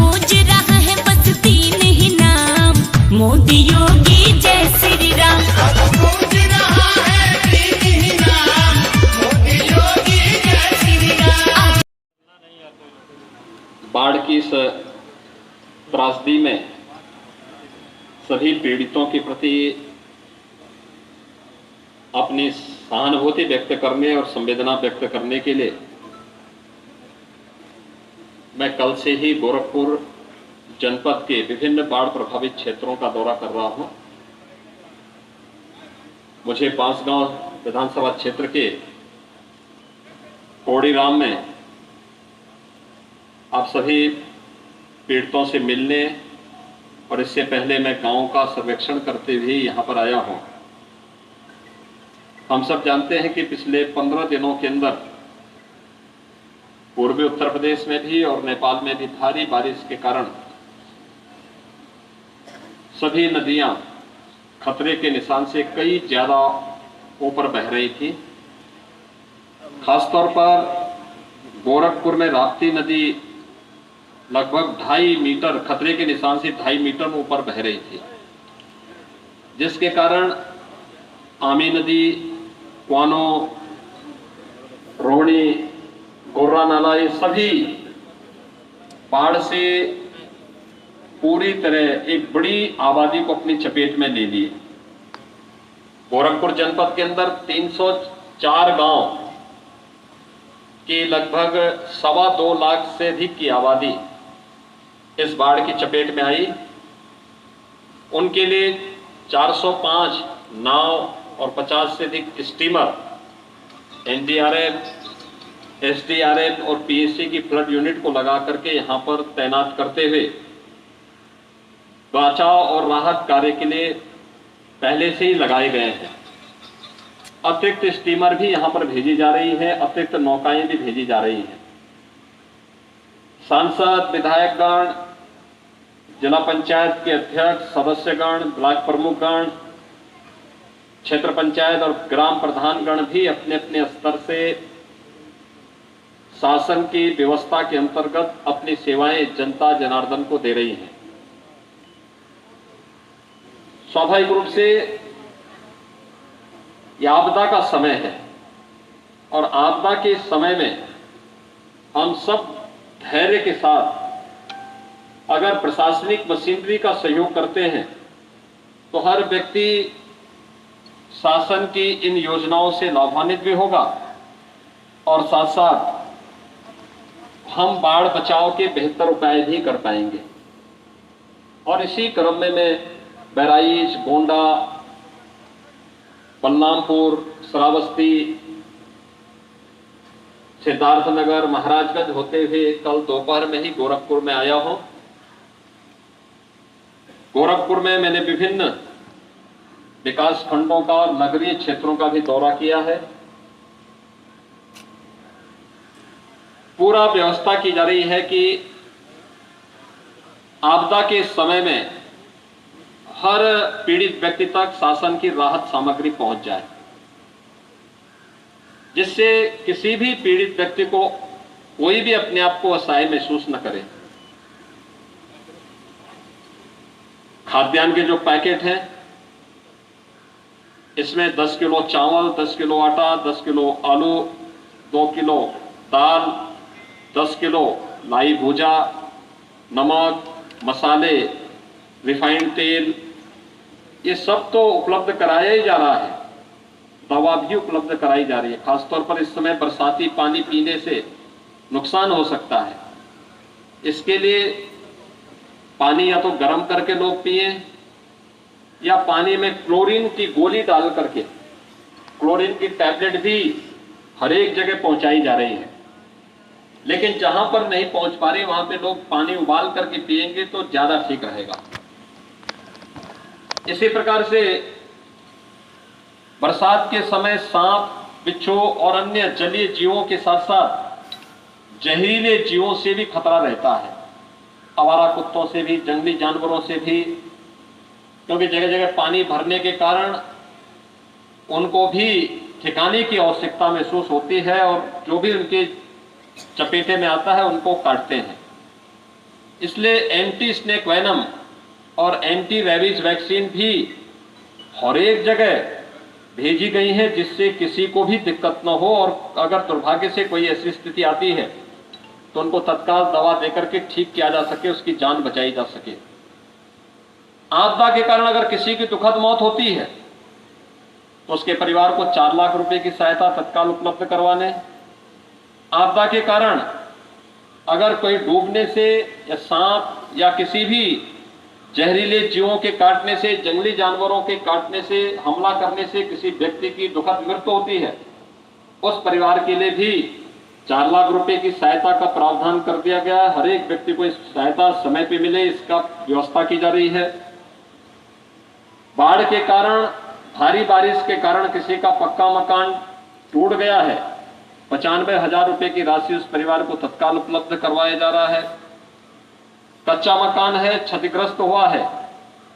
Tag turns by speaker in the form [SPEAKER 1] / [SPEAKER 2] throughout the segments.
[SPEAKER 1] गूंज रहा है बस तीन ही नाम, मोदी योगी जय श्री राम। गूंज रहा है तीन ही नाम, मोदी योगी जय श्री राम।
[SPEAKER 2] बाढ़ की इस त्रासदी में सभी पीड़ितों के प्रति अपनी सहानुभूति व्यक्त करने और संवेदना व्यक्त करने के लिए मैं कल से ही गोरखपुर जनपद के विभिन्न बाढ़ प्रभावित क्षेत्रों का दौरा कर रहा हूं। मुझे बांसगांव विधानसभा क्षेत्र के कोड़ीराम में आप सभी पीड़ितों से मिलने और इससे पहले मैं गांव का सर्वेक्षण करते हुए यहां पर आया हूं। हम सब जानते हैं कि पिछले 15 दिनों के अंदर पूर्वी उत्तर प्रदेश में भी और नेपाल में भी भारी बारिश के कारण सभी नदियां खतरे के निशान से कई ज्यादा ऊपर बह रही थी। खासतौर पर गोरखपुर में राप्ती नदी लगभग 2.5 मीटर खतरे के निशान से 2.5 मीटर ऊपर बह रही थी, जिसके कारण आमी नदी, क्वानो, रोहिणी, गोर्रा नाला ये सभी बाढ़ से पूरी तरह एक बड़ी आबादी को अपनी चपेट में ले लिए। गोरखपुर जनपद के अंदर 304 गांव की लगभग 2.25 लाख से अधिक की आबादी इस बाढ़ की चपेट में आई। उनके लिए 405 नाव और 50 से अधिक स्टीमर, एनडीआरएफ, एसडीआरएफ और पीएससी की फ्लड यूनिट को लगा करके यहां पर तैनात करते हुए बचाव और राहत कार्य के लिए पहले से ही लगाए गए हैं। अतिरिक्त स्टीमर भी यहां पर भेजी जा रही है, अतिरिक्त नौकाएं भी भेजी जा रही हैं। सांसद, विधायकगण, जिला पंचायत के अध्यक्ष, सदस्यगण, ब्लॉक प्रमुखगण, क्षेत्र पंचायत और ग्राम प्रधानगण भी अपने अपने स्तर से शासन की व्यवस्था के अंतर्गत अपनी सेवाएं जनता जनार्दन को दे रही हैं। स्वाभाविक रूप से यह आपदा का समय है और आपदा के समय में हम सब धैर्य के साथ अगर प्रशासनिक मशीनरी का सहयोग करते हैं तो हर व्यक्ति शासन की इन योजनाओं से लाभान्वित भी होगा और साथ साथ हम बाढ़ बचाव के बेहतर उपाय भी कर पाएंगे। और इसी क्रम में मैं बहराइच, गोंडा, बलरामपुर, श्रावस्ती, सिद्धार्थनगर, महाराजगंज होते हुए कल दोपहर में ही गोरखपुर में आया हूं। गोरखपुर में मैंने विभिन्न विकास खंडों का और नगरीय क्षेत्रों का भी दौरा किया है। पूरा व्यवस्था की जा रही है कि आपदा के समय में हर पीड़ित व्यक्ति तक शासन की राहत सामग्री पहुंच जाए, जिससे किसी भी पीड़ित व्यक्ति को कोई भी अपने आप को असहाय महसूस न करे। खाद्यान्न के जो पैकेट हैं इसमें 10 किलो चावल, 10 किलो आटा, 10 किलो आलू, 2 किलो दाल, 10 किलो लाई भूजा, नमक, मसाले, रिफाइंड तेल, ये सब तो उपलब्ध कराया ही जा रहा है। दवा भी उपलब्ध कराई जा रही है। खासतौर पर इस समय बरसाती पानी पीने से नुकसान हो सकता है। इसके लिए पानी या तो गर्म करके लोग पिए या पानी में क्लोरीन की गोली डाल करके, क्लोरीन की टैबलेट भी हर एक जगह पहुंचाई जा रही है। लेकिन जहां पर नहीं पहुंच पा रही वहां पे लोग पानी उबाल करके पिएंगे तो ज्यादा ठीक रहेगा। इसी प्रकार से बरसात के समय सांप, बिच्छू और अन्य जलीय जीवों के साथ साथ जहरीले जीवों से भी खतरा रहता है। आवारा कुत्तों से भी, जंगली जानवरों से भी, क्योंकि जगह जगह पानी भरने के कारण उनको भी ठिकाने की आवश्यकता महसूस होती है और जो भी उनके चपेटे में आता है उनको काटते हैं। इसलिए एंटी स्नेक वेनम और एंटी रेबीज वैक्सीन भी हर एक जगह भेजी गई है, जिससे किसी को भी दिक्कत न हो, और अगर दुर्भाग्य से कोई ऐसी स्थिति आती है तो उनको तत्काल दवा देकर के ठीक किया जा सके, उसकी जान बचाई जा सके। आपदा के कारण अगर किसी की दुखद मौत होती है तो उसके परिवार को 4 लाख रुपए की सहायता तत्काल उपलब्ध करवाने। आपदा के कारण अगर कोई डूबने से या सांप या किसी भी जहरीले जीवों के काटने से, जंगली जानवरों के काटने से, हमला करने से किसी व्यक्ति की दुखद मृत्यु होती है, उस परिवार के लिए भी 4 लाख रुपए की सहायता का प्रावधान कर दिया गया है। हर एक व्यक्ति को इस सहायता समय पे मिले, इसका व्यवस्था की जा रही है। बाढ़ के कारण, भारी बारिश के कारण किसी का पक्का मकान टूट गया है, 95,000 रुपए की राशि उस परिवार को तत्काल उपलब्ध करवाया जा रहा है। कच्चा मकान है, क्षतिग्रस्त हुआ है,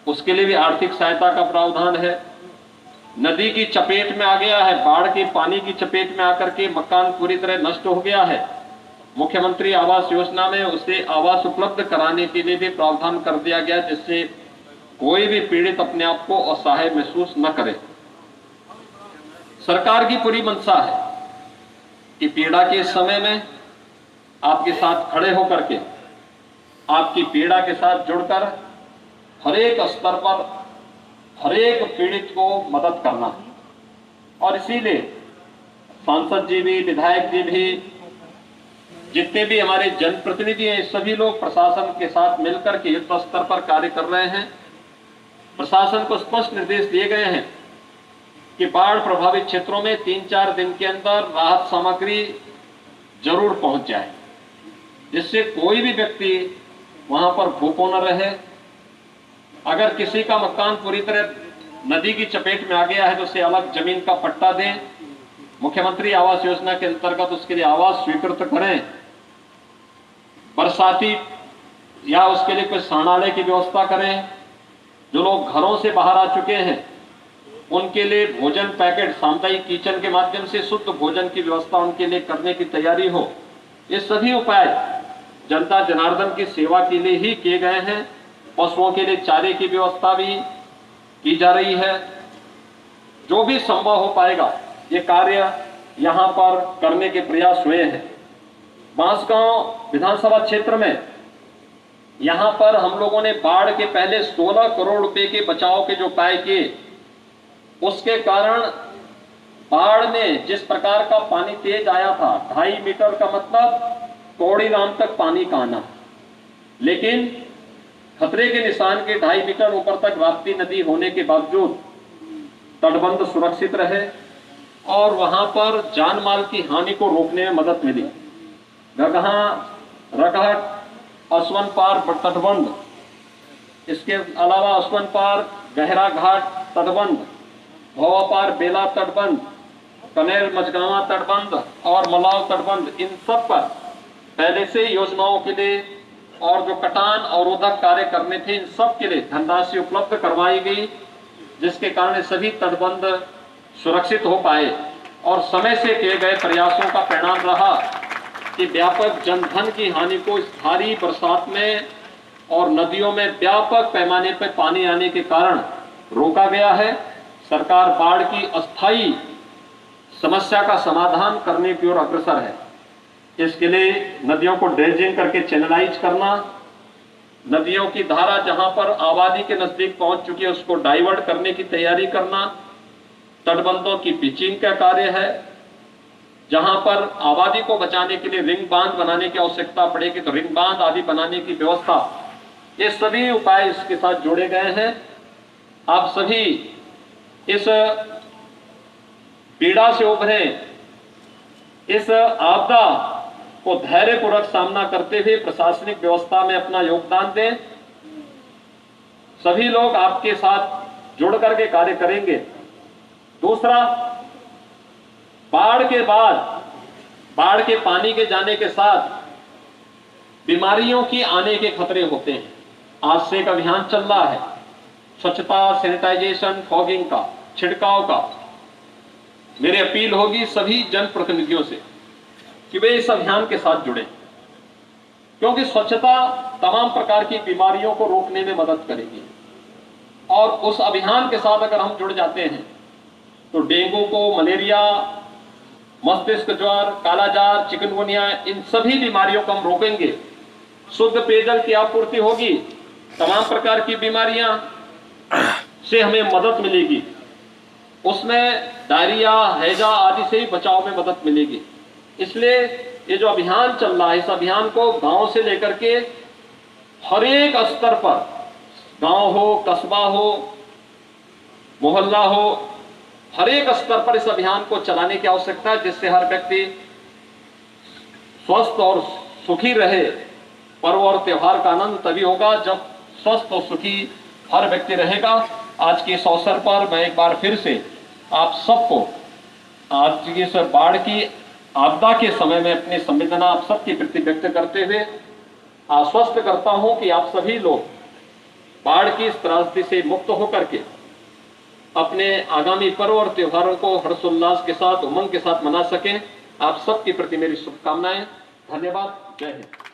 [SPEAKER 2] उसके लिए भी आर्थिक सहायता का प्रावधान है। नदी की चपेट में आ गया है, बाढ़ के पानी की चपेट में आकर के मकान पूरी तरह नष्ट हो गया है, मुख्यमंत्री आवास योजना में उसे आवास उपलब्ध कराने के लिए भी प्रावधान कर दिया गया, जिससे कोई भी पीड़ित अपने आप को असहाय महसूस न करे। सरकार की पूरी मंशा है कि पीड़ा के समय में आपके साथ खड़े होकर के, आपकी पीड़ा के साथ जुड़कर हर एक स्तर पर हर एक पीड़ित को मदद करना। और इसीलिए सांसद जी भी, विधायक जी भी, जितने भी हमारे जनप्रतिनिधि हैं, सभी लोग प्रशासन के साथ मिलकर के युद्ध स्तर पर कार्य कर रहे हैं। प्रशासन को स्पष्ट निर्देश दिए गए हैं कि बाढ़ प्रभावित क्षेत्रों में 3-4 दिन के अंदर राहत सामग्री जरूर पहुंच जाए, जिससे कोई भी व्यक्ति वहां पर भूखों न रहे। अगर किसी का मकान पूरी तरह नदी की चपेट में आ गया है तो उसे अलग जमीन का पट्टा दें, मुख्यमंत्री आवास योजना के अंतर्गत उसके लिए आवास स्वीकृत करें, बरसाती या उसके लिए कोई शरणालय की व्यवस्था करें। जो लोग घरों से बाहर आ चुके हैं उनके लिए भोजन पैकेट, सामुदायिक किचन के माध्यम से शुद्ध भोजन की व्यवस्था उनके लिए करने की तैयारी हो। ये सभी उपाय जनता जनार्दन की सेवा के लिए ही किए गए हैं। पशुओं के लिए चारे की व्यवस्था भी की जा रही है। जो भी संभव हो पाएगा ये कार्य यहाँ पर करने के प्रयास हुए हैं। बांसगांव विधानसभा क्षेत्र में यहाँ पर हम लोगों ने बाढ़ के पहले 16 करोड़ रुपए के बचाव के जो उपाय किए, उसके कारण बाढ़ में जिस प्रकार का पानी तेज आया था, 2.5 मीटर का मतलब कौड़ीराम तक पानी का आना, लेकिन खतरे के निशान के 2.5 मीटर ऊपर तक राप्ती नदी होने के बावजूद तटबंध सुरक्षित रहे और वहां पर जान माल की हानि को रोकने में मदद मिली। गगहा, रकहट, असवन पार तटबंध, इसके अलावा असवन पार गहरा घाट तटबंध, भवा पार बेला तटबंध, कनेर मझगावा तटबंध और मलाव तटबंध, इन सब पर पहले से योजनाओं के लिए और जो कटान अवरोधक कार्य करने थे, इन सब के लिए धनराशि उपलब्ध करवाई गई, जिसके कारण सभी तटबंध सुरक्षित हो पाए। और समय से किए गए प्रयासों का परिणाम रहा कि व्यापक जनधन की हानि को इस भारी बरसात में और नदियों में व्यापक पैमाने पर पानी आने के कारण रोका गया है। सरकार बाढ़ की अस्थायी समस्या का समाधान करने की ओर अग्रसर है। इसके लिए नदियों को ड्रेजिंग करके चैनलाइज करना, नदियों की धारा जहां पर आबादी के नजदीक पहुंच चुकी है उसको डाइवर्ट करने की तैयारी करना, तटबंधों की पिचिंग का कार्य है, जहां पर आबादी को बचाने के लिए रिंग बांध बनाने की आवश्यकता पड़ेगी तो रिंग बांध आदि बनाने की व्यवस्था, ये सभी उपाय इसके साथ जोड़े गए हैं। आप सभी इस पीड़ा से उभरे, इस आपदा को धैर्यपूर्वक सामना करते हुए प्रशासनिक व्यवस्था में अपना योगदान दें। सभी लोग आपके साथ जुड़ करके कार्य करेंगे। दूसरा, बाढ़ के बाद, बाढ़ के पानी के जाने के साथ बीमारियों की आने के खतरे होते हैं। आज से एक अभियान चल रहा है स्वच्छता, सैनिटाइजेशन, फॉगिंग का, छिड़काव का। मेरी अपील होगी सभी जनप्रतिनिधियों से कि वे इस अभियान के साथ जुड़े। क्योंकि स्वच्छता तमाम प्रकार की बीमारियों को रोकने में मदद करेगी। और उस अभियान के साथ अगर हम जुड़ जाते हैं तो डेंगू को, मलेरिया, मस्तिष्क ज्वर, कालाजार, चिकनगुनिया, इन सभी बीमारियों को हम रोकेंगे। शुद्ध पेयजल की आपूर्ति होगी, तमाम प्रकार की बीमारियां से हमें मदद मिलेगी, उसमें डायरिया, हैजा आदि से ही बचाव में मदद मिलेगी। इसलिए ये जो अभियान चल रहा है, इस अभियान को गांव से लेकर के हर एक स्तर पर, गांव हो, कस्बा हो, मोहल्ला हो, हर एक स्तर पर इस अभियान को चलाने की आवश्यकता है, जिससे हर व्यक्ति स्वस्थ और सुखी रहे। पर्व और त्योहार का आनंद तभी होगा जब स्वस्थ और सुखी हर व्यक्ति रहेगा। आज के इस अवसर पर मैं एक बार फिर से आप सबको आज की इस बाढ़ की आपदा के समय में अपनी संवेदना आप सबके प्रति व्यक्त करते हुए आश्वस्त करता हूं कि आप सभी लोग बाढ़ की इस त्रासदी से मुक्त होकर के अपने आगामी पर्व और त्योहारों को हर्षोल्लास के साथ, उमंग के साथ मना सकें। आप सबके प्रति मेरी शुभकामनाएं। धन्यवाद। जय हिंद।